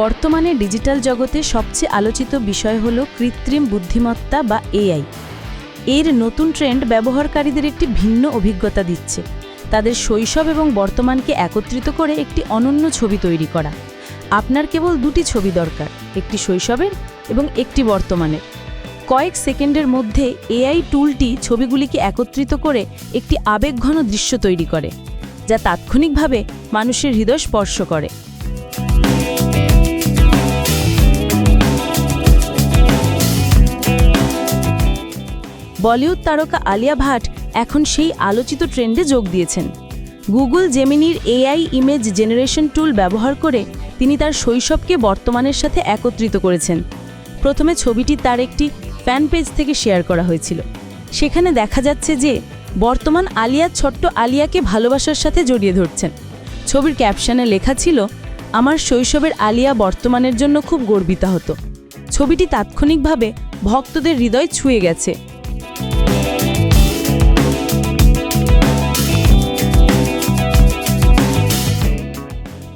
বর্তমানে ডিজিটাল জগতে সবচেয়ে আলোচিত বিষয় হল কৃত্রিম বুদ্ধিমত্তা বা এআই। এর নতুন ট্রেন্ড ব্যবহারকারীদের একটি ভিন্ন অভিজ্ঞতা দিচ্ছে, তাদের শৈশব এবং বর্তমানকে একত্রিত করে একটি অনন্য ছবি তৈরি করা। আপনার কেবল দুটি ছবি দরকার, একটি শৈশবের এবং একটি বর্তমানের। কয়েক সেকেন্ডের মধ্যে এআই টুলটি ছবিগুলিকে একত্রিত করে একটি আবেগঘন দৃশ্য তৈরি করে, যা তাৎক্ষণিকভাবে মানুষের হৃদয় স্পর্শ করে। বলিউড তারকা আলিয়া ভাট এখন সেই আলোচিত ট্রেন্ডে যোগ দিয়েছেন। গুগল জেমিনির এআই ইমেজ জেনারেশন টুল ব্যবহার করে তিনি তার শৈশবকে বর্তমানের সাথে একত্রিত করেছেন। প্রথমে ছবিটি তার একটি ফ্যান পেজ থেকে শেয়ার করা হয়েছিল। সেখানে দেখা যাচ্ছে যে বর্তমান আলিয়া ছোট্ট আলিয়াকে ভালোবাসার সাথে জড়িয়ে ধরছেন। ছবির ক্যাপশনে লেখা ছিল, আমার শৈশবের আলিয়া বর্তমানের জন্য খুব গর্বিত হতো। ছবিটি তাৎক্ষণিকভাবে ভক্তদের হৃদয় ছুঁয়ে গেছে।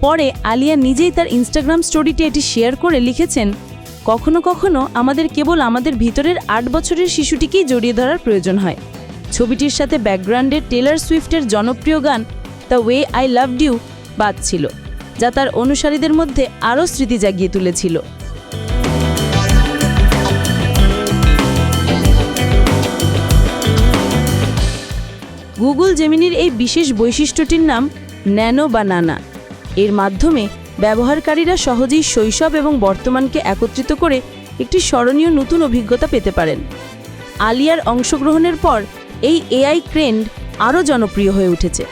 পরে আলিয়া নিজেই তার ইনস্টাগ্রাম স্টোরিতে এটি শেয়ার করে লিখেছেন, কখনো কখনো আমাদের কেবল আমাদের ভিতরের ৮ বছরের শিশুটিকেই জড়িয়ে ধরার প্রয়োজন হয়। ছবিটির সাথে ব্যাকগ্রাউন্ডে টেলর সুইফটের জনপ্রিয় গান the way I loved you বাজছিল, যা তার অনুসারীদের মধ্যে আরও স্মৃতি জাগিয়ে তুলেছিল। গুগল জেমিনির এই বিশেষ বৈশিষ্ট্যটির নাম ন্যানো বা নানা। এর মাধ্যমে ব্যবহারকারীরা সহজেই শৈশব এবং বর্তমানকে একত্রিত করে একটি স্মরণীয় নতুন অভিজ্ঞতা পেতে পারেন। আলিয়ার অংশগ্রহণের পর এই এআই ট্রেন্ড আরও জনপ্রিয় হয়ে উঠেছে।